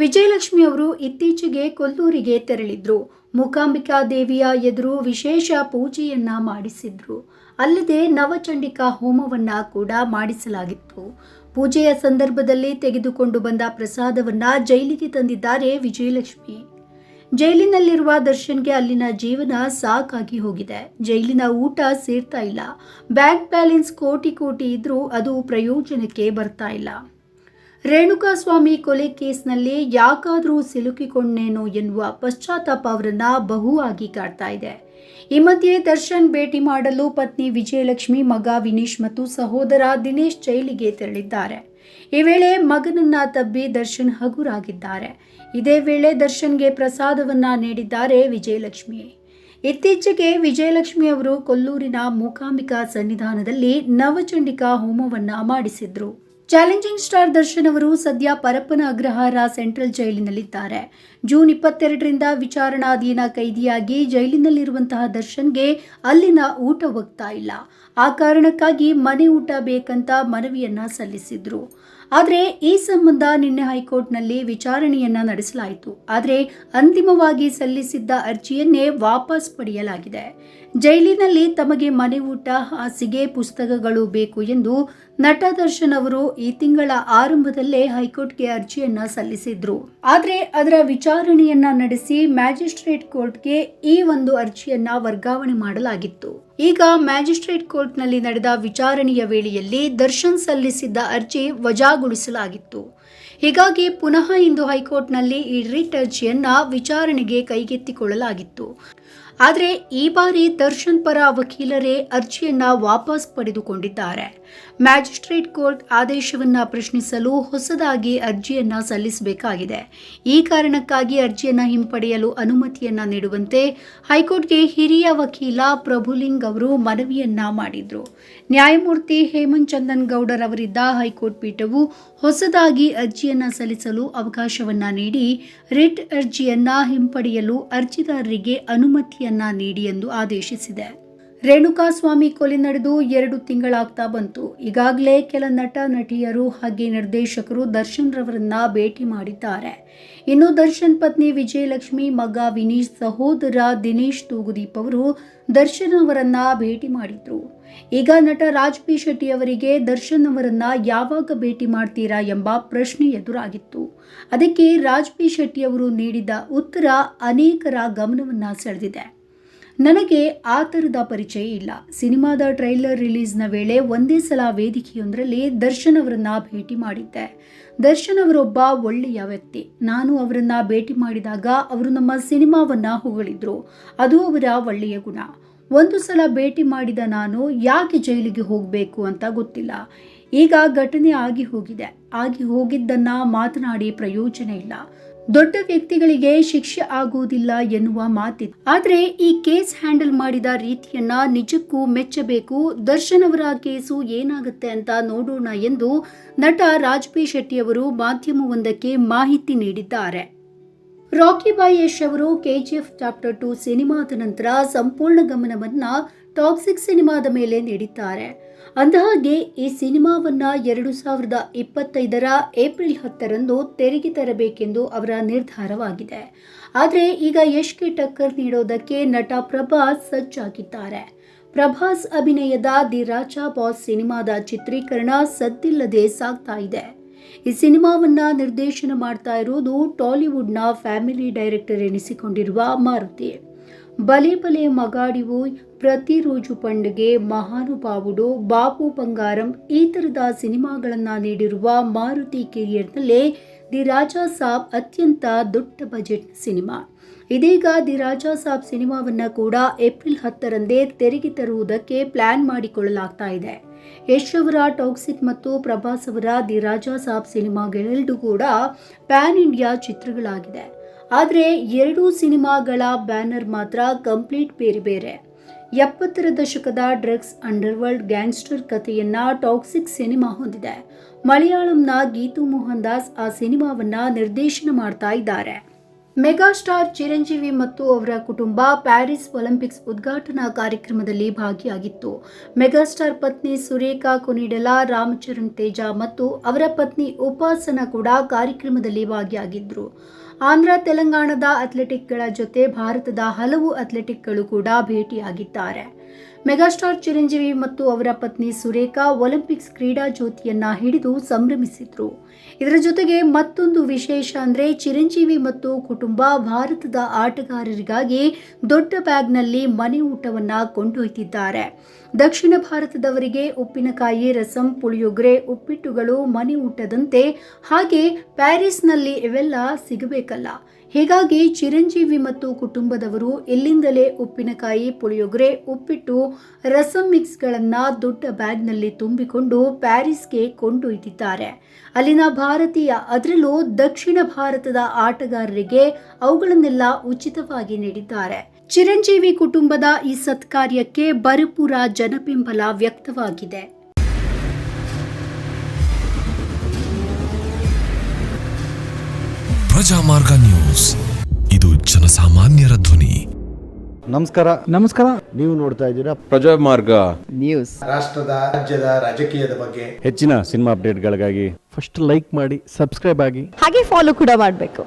ವಿಜಯಲಕ್ಷ್ಮಿ ಅವರು ಇತ್ತೀಚೆಗೆ ಕೊಲ್ಲೂರಿಗೆ ತೆರಳಿದ್ರು. ಮೂಕಾಂಬಿಕಾ ದೇವಿಯ ಎದುರು ವಿಶೇಷ ಪೂಜೆಯನ್ನ ಮಾಡಿಸಿದ್ರು. ಅಲ್ಲದೆ ನವಚಂಡಿಕಾ ಹೋಮವನ್ನ ಕೂಡ ಮಾಡಿಸಲಾಗಿತ್ತು. ಪೂಜೆಯ ಸಂದರ್ಭದಲ್ಲಿ ತೆಗೆದುಕೊಂಡು ಬಂದ ಪ್ರಸಾದವನ್ನ ಜೈಲಿಗೆ ತಂದಿದ್ದಾರೆ ವಿಜಯಲಕ್ಷ್ಮಿ. ಜೈಲಿನಲ್ಲಿರುವ ದರ್ಶನ್ಗೆ ಅಲ್ಲಿನ ಜೀವನ ಸಾಕಾಗಿ ಹೋಗಿದೆ. ಜೈಲಿನ ಊಟ ಸೇರ್ತಾ ಇಲ್ಲ. ಬ್ಯಾಂಕ್ ಬ್ಯಾಲೆನ್ಸ್ ಕೋಟಿ ಇದ್ರೂ ಅದು ಪ್ರಯೋಜನಕ್ಕೆ ಬರ್ತಾ ಇಲ್ಲ. ರೇಣುಕಾಸ್ವಾಮಿ ಕೊಲೆ ಕೇಸ್ನಲ್ಲಿ ಯಾಕಾದರೂ ಸಿಲುಕಿಕೊಂಡೇನೋ ಎನ್ನುವ ಪಶ್ಚಾತ್ತಾಪ ಅವರನ್ನ ಬಹುವಾಗಿ ಕಾಡ್ತಾ ಇದೆ. ಈ ಮಧ್ಯೆ ದರ್ಶನ್ ಭೇಟಿ ಮಾಡಲು ಪತ್ನಿ ವಿಜಯಲಕ್ಷ್ಮಿ, ಮಗ ವಿನೀಶ್ ಮತ್ತು ಸಹೋದರ ದಿನೇಶ್ ಜೈಲಿಗೆ ತೆರಳಿದ್ದಾರೆ. ಈ ವೇಳೆ ಮಗನನ್ನ ತಬ್ಬಿ ದರ್ಶನ್ ಹಗುರಾಗಿದ್ದಾರೆ. ಇದೇ ವೇಳೆ ದರ್ಶನ್ಗೆ ಪ್ರಸಾದವನ್ನ ನೀಡಿದ್ದಾರೆ ವಿಜಯಲಕ್ಷ್ಮಿ. ಇತ್ತೀಚೆಗೆ ವಿಜಯಲಕ್ಷ್ಮಿ ಅವರು ಕೊಲ್ಲೂರಿನ ಮೂಕಾಂಬಿಕಾ ಸನ್ನಿಧಾನದಲ್ಲಿ ನವಚಂಡಿಕಾ ಹೋಮವನ್ನ ಮಾಡಿಸಿದ್ರು. ಚಾಲೆಂಜಿಂಗ್ ಸ್ಟಾರ್ ದರ್ಶನ್ ಅವರು ಸದ್ಯ ಪರಪ್ಪನ ಅಗ್ರಹಾರ ಸೆಂಟ್ರಲ್ ಜೈಲಿನಲ್ಲಿದ್ದಾರೆ. ಜೂನ್ 22ರಿಂದ ವಿಚಾರಣಾಧೀನ ಕೈದಿಯಾಗಿ ಜೈಲಿನಲ್ಲಿರುವಂತಹ ದರ್ಶನ್ಗೆ ಅಲ್ಲಿನ ಊಟ ಹೋಗ್ತಾ ಇಲ್ಲ. ಆ ಕಾರಣಕ್ಕಾಗಿ ಮನೆ ಊಟ ಬೇಕಂತ ಮನವಿಯನ್ನ ಸಲ್ಲಿಸಿದ್ರು. ಆದರೆ ಈ ಸಂಬಂಧ ನಿನ್ನೆ ಹೈಕೋರ್ಟ್ನಲ್ಲಿ ವಿಚಾರಣೆಯನ್ನ ನಡೆಸಲಾಯಿತು. ಆದರೆ ಅಂತಿಮವಾಗಿ ಸಲ್ಲಿಸಿದ್ದ ಅರ್ಜಿಯನ್ನೇ ವಾಪಸ್ ಪಡೆಯಲಾಗಿದೆ. ಜೈಲಿನಲ್ಲಿ ತಮಗೆ ಮನೆ ಊಟ, ಹಾಸಿಗೆ, ಪುಸ್ತಕಗಳು ಬೇಕು ಎಂದು ನಟ ದರ್ಶನ್ ಅವರು ಈ ತಿಂಗಳ ಆರಂಭದಲ್ಲೇ ಹೈಕೋರ್ಟ್ಗೆ ಅರ್ಜಿಯನ್ನ ಸಲ್ಲಿಸಿದ್ರು. ಆದರೆ ಅದರ ವಿಚಾರಣೆಯನ್ನ ನಡೆಸಿ ಮ್ಯಾಜಿಸ್ಟ್ರೇಟ್ ಕೋರ್ಟ್ಗೆ ಈ ಒಂದು ಅರ್ಜಿಯನ್ನ ವರ್ಗಾವಣೆ ಮಾಡಲಾಗಿತ್ತು. ಈಗ ಮ್ಯಾಜಿಸ್ಟ್ರೇಟ್ ಕೋರ್ಟ್ನಲ್ಲಿ ನಡೆದ ವಿಚಾರಣೆಯ ವೇಳೆಯಲ್ಲಿ ದರ್ಶನ್ ಸಲ್ಲಿಸಿದ್ದ ಅರ್ಜಿ ವಜಾಗೊಳಿಸಲಾಗಿತ್ತು. ಹೀಗಾಗಿ ಪುನಃ ಇಂದು ಹೈಕೋರ್ಟ್ನಲ್ಲಿ ಈ ರಿಟ್ ಅರ್ಜಿಯನ್ನ ವಿಚಾರಣೆಗೆ ಕೈಗೆತ್ತಿಕೊಳ್ಳಲಾಗಿತ್ತು. ಆದರೆ ಈ ಬಾರಿ ದರ್ಶನ್ ಪರ ವಕೀಲರೇ ಅರ್ಜಿಯನ್ನ ವಾಪಸ್ ಪಡೆದುಕೊಂಡಿದ್ದಾರೆ. ಮ್ಯಾಜಿಸ್ಟ್ರೇಟ್ ಕೋರ್ಟ್ ಆದೇಶವನ್ನ ಪ್ರಶ್ನಿಸಲು ಹೊಸದಾಗಿ ಅರ್ಜಿಯನ್ನ ಸಲ್ಲಿಸಬೇಕಾಗಿದೆ. ಈ ಕಾರಣಕ್ಕಾಗಿ ಅರ್ಜಿಯನ್ನ ಹಿಂಪಡೆಯಲು ಅನುಮತಿಯನ್ನ ನೀಡುವಂತೆ ಹೈಕೋರ್ಟ್ಗೆ ಹಿರಿಯ ವಕೀಲ ಪ್ರಭುಲಿಂಗ್ ಅವರು ಮನವಿಯನ್ನ ಮಾಡಿದ್ರು. ನ್ಯಾಯಮೂರ್ತಿ ಹೇಮಂತ್ ಚಂದನ್ ಗೌಡರ್ ಅವರಿದ್ದ ಹೈಕೋರ್ಟ್ ಪೀಠವು ಹೊಸದಾಗಿ ಅರ್ಜಿಯನ್ನ ಸಲ್ಲಿಸಲು ಅವಕಾಶವನ್ನ ನೀಡಿ ರಿಟ್ ಅರ್ಜಿಯನ್ನ ಹಿಂಪಡೆಯಲು ಅರ್ಜಿದಾರರಿಗೆ ಅನುಮತಿಯನ್ನ ನೀಡಿ ಎಂದು ಆದೇಶಿಸಿದೆ. ರೇಣುಕಾಸ್ವಾಮಿ ಕೊಲೆ ನಡೆದು 2 ತಿಂಗಳಾಗ್ತಾ ಬಂತು. ಈಗಾಗಲೇ ಕೆಲ ನಟ ನಟಿಯರು ಹಾಗೆ ನಿರ್ದೇಶಕರು ದರ್ಶನ್ ರವರನ್ನ ಭೇಟಿ ಮಾಡಿದ್ದಾರೆ. ಇನ್ನು ದರ್ಶನ್ ಪತ್ನಿ ವಿಜಯಲಕ್ಷ್ಮಿ, ಮಗ ವಿನೀಶ್, ಸಹೋದರ ದಿನೇಶ್ ತೂಗುದೀಪ್ ಅವರು ದರ್ಶನ್ ಅವರನ್ನ ಭೇಟಿ ಮಾಡಿದ್ರು. ಈಗ ನಟ ರಾಜ್ ಬಿ ಶೆಟ್ಟಿ ಅವರಿಗೆ ದರ್ಶನ್ ಅವರನ್ನ ಯಾವಾಗ ಭೇಟಿ ಮಾಡ್ತೀರಾ ಎಂಬ ಪ್ರಶ್ನೆ ಎದುರಾಗಿತ್ತು. ಅದಕ್ಕೆ ರಾಜ್ ಬಿ ಶೆಟ್ಟಿ ಅವರು ನೀಡಿದ ಉತ್ತರ ಅನೇಕರ ಗಮನವನ್ನ ಸೆಳೆದಿದೆ. ನನಗೆ ಆ ಥರದ ಪರಿಚಯ ಇಲ್ಲ. ಸಿನಿಮಾದ ಟ್ರೈಲರ್ ರಿಲೀಸ್ನ ವೇಳೆ ಒಂದೇ ಸಲ ವೇದಿಕೆಯೊಂದರಲ್ಲಿ ದರ್ಶನ್ ಅವರನ್ನ ಭೇಟಿ ಮಾಡಿದ್ದೆ. ದರ್ಶನ್ ಅವರೊಬ್ಬ ಒಳ್ಳೆಯ ವ್ಯಕ್ತಿ. ನಾನು ಅವರನ್ನ ಭೇಟಿ ಮಾಡಿದಾಗ ಅವರು ನಮ್ಮ ಸಿನಿಮಾವನ್ನ ಹೊಗಳಿದ್ರು. ಅದು ಅವರ ಒಳ್ಳೆಯ ಗುಣ. ಒಂದು ಸಲ ಭೇಟಿ ಮಾಡಿದ ನಾನು ಯಾಕೆ ಜೈಲಿಗೆ ಹೋಗಬೇಕು ಅಂತ ಗೊತ್ತಿಲ್ಲ. ಈಗ ಘಟನೆ ಆಗಿ ಹೋಗಿದೆ. ಆಗಿ ಹೋಗಿದ್ದನ್ನ ಮಾತನಾಡಿ ಪ್ರಯೋಜನ ಇಲ್ಲ. ದೊಡ್ಡ ವ್ಯಕ್ತಿಗಳಿಗೆ ಶಿಕ್ಷೆ ಆಗುವುದಿಲ್ಲ ಎನ್ನುವ ಮಾತಿದೆ. ಆದರೆ ಈ ಕೇಸ್ ಹ್ಯಾಂಡಲ್ ಮಾಡಿದ ರೀತಿಯನ್ನ ನಿಜಕ್ಕೂ ಮೆಚ್ಚಬೇಕು. ದರ್ಶನ್ ಅವರ ಕೇಸು ಏನಾಗುತ್ತೆ ಅಂತ ನೋಡೋಣ ಎಂದು ನಟ ರಾಜ್ ಬಿ ಶೆಟ್ಟಿ ಅವರು ಮಾಧ್ಯಮವೊಂದಕ್ಕೆ ಮಾಹಿತಿ ನೀಡಿದ್ದಾರೆ. ರಾಕಿ ಬಾಯ್ ಯಶ್ ಅವರು KGF ಚಾಪ್ಟರ್ 2 ಸಿನಿಮಾದ ನಂತರ ಸಂಪೂರ್ಣ ಗಮನವನ್ನ ಟಾಕ್ಸಿಕ್ ಸಿನಿಮಾದ ಮೇಲೆ ನೀಡಿದ್ದಾರೆ. ಅಂದಹಾಗೆ ಈ ಸಿನಿಮಾವನ್ನ 2025ರ ಏಪ್ರಿಲ್ 10ರಂದು ತೆರೆಗೆ ತರಬೇಕೆಂದು ಅವರ ನಿರ್ಧಾರವಾಗಿದೆ. ಆದರೆ ಈಗ ಯಶ್ಗೆ ಟಕ್ಕರ್ ನೀಡೋದಕ್ಕೆ ನಟ ಪ್ರಭಾಸ್ ಸಜ್ಜಾಗಿದ್ದಾರೆ. ಪ್ರಭಾಸ್ ಅಭಿನಯದ ದಿ ರಾಜಾ ಬಾಸ್ ಸಿನಿಮಾದ ಚಿತ್ರೀಕರಣ ಸದ್ದಿಲ್ಲದೆ ಸಾಗ್ತಾ ಇದೆ. ಈ ಸಿನಿಮಾವನ್ನ ನಿರ್ದೇಶನ ಮಾಡ್ತಾ ಇರುವುದು ಟಾಲಿವುಡ್ನ ಫ್ಯಾಮಿಲಿ ಡೈರೆಕ್ಟರ್ ಎನಿಸಿಕೊಂಡಿರುವ ಮಾರುತಿ. ಬಲೆ ಬಲೆ ಮಗಾಡಿವು, ಪ್ರತಿರೋಜು ಪಂಡುಗೆ, ಮಹಾನುಭಾವುಡು, ಬಾಬು ಬಂಗಾರಂ ಈ ತರದ ಸಿನಿಮಾಗಳನ್ನ ನೀಡಿರುವ ಮಾರುತಿ ಕೆರಿಯರ್ನಲ್ಲೇ ದಿ ರಾಜಾ ಸಾಬ್ ಅತ್ಯಂತ ದೊಡ್ಡ ಬಜೆಟ್ ಸಿನಿಮಾ. ಇದೀಗ ದಿ ರಾಜಾ ಸಾಬ್ ಸಿನಿಮಾವನ್ನ ಕೂಡ ಏಪ್ರಿಲ್ 10ರಂದೇ ತೆರೆಗೆ ತರುವುದಕ್ಕೆ ಪ್ಲಾನ್ ಮಾಡಿಕೊಳ್ಳಲಾಗ್ತಾ ಇದೆ. ಯಶ್ ಅವರ ಟಾಕ್ಸಿಕ್ ಮತ್ತು ಪ್ರಭಾಸ್ ಅವರ ದಿ ರಾಜಾ ಸಾಬ್ ಸಿನಿಮಾಗಳೆರಡೂ ಕೂಡ ಪ್ಯಾನ್ ಇಂಡಿಯಾ ಚಿತ್ರಗಳಾಗಿದೆ. ಆದರೆ ಎರಡೂ ಸಿನಿಮಾಗಳ ಬ್ಯಾನರ್ ಮಾತ್ರ ಕಂಪ್ಲೀಟ್ ಬೇರೆ ಬೇರೆ. 70ರ ದಶಕದ ಡ್ರಗ್ಸ್ ಅಂಡರ್ವರ್ಲ್ಡ್ ಗ್ಯಾಂಗ್ಸ್ಟರ್ ಕಥೆಯನ್ನ ಟಾಕ್ಸಿಕ್ ಸಿನಿಮಾ ಹೊಂದಿದೆ. ಮಲಯಾಳಂನ ಗೀತು ಮೋಹನ್ ದಾಸ್ ಆ ಸಿನಿಮಾವನ್ನ ನಿರ್ದೇಶನ ಮಾಡ್ತಾ ಇದ್ದಾರೆ. ಮೆಗಾಸ್ಟಾರ್ ಚಿರಂಜೀವಿ ಮತ್ತು ಅವರ ಕುಟುಂಬ ಪ್ಯಾರಿಸ್ ಒಲಿಂಪಿಕ್ಸ್ ಉದ್ಘಾಟನಾ ಕಾರ್ಯಕ್ರಮದಲ್ಲಿ ಭಾಗಿಯಾಗಿತ್ತು. ಮೆಗಾಸ್ಟಾರ್ ಪತ್ನಿ ಸುರೇಖಾ ಕೊನಿಡೆಲಾ, ರಾಮಚರಣ್ ತೇಜ ಮತ್ತು ಅವರ ಪತ್ನಿ ಉಪಾಸನಾ ಕೂಡ ಕಾರ್ಯಕ್ರಮದಲ್ಲಿ ಭಾಗಿಯಾಗಿದ್ದರು. ಆಂಧ್ರ ತೆಲಂಗಾಣದ ಅಥ್ಲೆಟಿಕ್ಗಳ ಜೊತೆ ಭಾರತದ ಹಲವು ಅಥ್ಲೆಟಿಕ್ಗಳು ಕೂಡ ಭೇಟಿಯಾಗಿದ್ದಾರೆ. ಮೆಗಾಸ್ಟಾರ್ ಚಿರಂಜೀವಿ ಮತ್ತು ಅವರ ಪತ್ನಿ ಸುರೇಖಾ ಒಲಿಂಪಿಕ್ಸ್ ಕ್ರೀಡಾ ಜ್ಯೋತಿಯನ್ನ ಹಿಡಿದು ಸಂಭ್ರಮಿಸಿದ್ರು. ಇದರ ಜೊತೆಗೆ ಮತ್ತೊಂದು ವಿಶೇಷ ಅಂದ್ರೆ ಚಿರಂಜೀವಿ ಮತ್ತು ಕುಟುಂಬ ಭಾರತದ ಆಟಗಾರರಿಗಾಗಿ ದೊಡ್ಡ ಬ್ಯಾಗ್ನಲ್ಲಿ ಮನೆ ಊಟವನ್ನ ಕೊಂಡೊಯ್ದಿದ್ದಾರೆ. ದಕ್ಷಿಣ ಭಾರತದವರಿಗೆ ಉಪ್ಪಿನಕಾಯಿ, ರಸಂ, ಪುಳಿಯೋಗರೆ, ಉಪ್ಪಿಟ್ಟುಗಳು ಮನೆ ಊಟದಂತೆ. ಹಾಗೆ ಪ್ಯಾರಿಸ್ನಲ್ಲಿ ಇವೆಲ್ಲ ಸಿಗಬೇಕಲ್ಲ. ಹೀಗಾಗಿ ಚಿರಂಜೀವಿ ಮತ್ತು ಕುಟುಂಬದವರು ಇಲ್ಲಿಂದಲೇ ಉಪ್ಪಿನಕಾಯಿ, ಪುಳಿಯೋಗರೆ, ಉಪ್ಪಿಟ್ಟು, ರಸಂ ಮಿಕ್ಸ್ಗಳನ್ನು ದೊಡ್ಡ ಬ್ಯಾಗ್ನಲ್ಲಿ ತುಂಬಿಕೊಂಡು ಪ್ಯಾರಿಸ್ಗೆ ಕೊಂಡೊಯ್ದಿದ್ದಾರೆ. ಅಲ್ಲಿನ ಭಾರತೀಯ, ಅದರಲ್ಲೂ ದಕ್ಷಿಣ ಭಾರತದ ಆಟಗಾರರಿಗೆ ಅವುಗಳನ್ನೆಲ್ಲ ಉಚಿತವಾಗಿ ನೀಡಿದ್ದಾರೆ. ಚಿರಂಜೀವಿ ಕುಟುಂಬದ ಈ ಸತ್ಕಾರ್ಯಕ್ಕೆ ಭರಪೂರ ಜನಬೆಂಬಲ ವ್ಯಕ್ತವಾಗಿದೆ. ಪ್ರಜಾಮಾರ್ಗ ನ್ಯೂಸ್, ಇದು ಜನಸಾಮಾನ್ಯರ ಧ್ವನಿ. ನಮಸ್ಕಾರ. ನೀವು ನೋಡ್ತಾ ಇದ್ದೀರಾ ಪ್ರಜಾಮಾರ್ಗ ನ್ಯೂಸ್. ರಾಷ್ಟ್ರದ, ರಾಜ್ಯದ, ರಾಜಕೀಯದ ಬಗ್ಗೆ ಹೆಚ್ಚಿನ ಸಿನಿಮಾ ಅಪ್ಡೇಟ್ಗಳಿಗಾಗಿ ಫಸ್ಟ್ ಲೈಕ್ ಮಾಡಿ, ಸಬ್ಸ್ಕ್ರೈಬ್ ಆಗಿ, ಹಾಗೆ ಫಾಲೋ ಕೂಡ ಮಾಡಬೇಕು.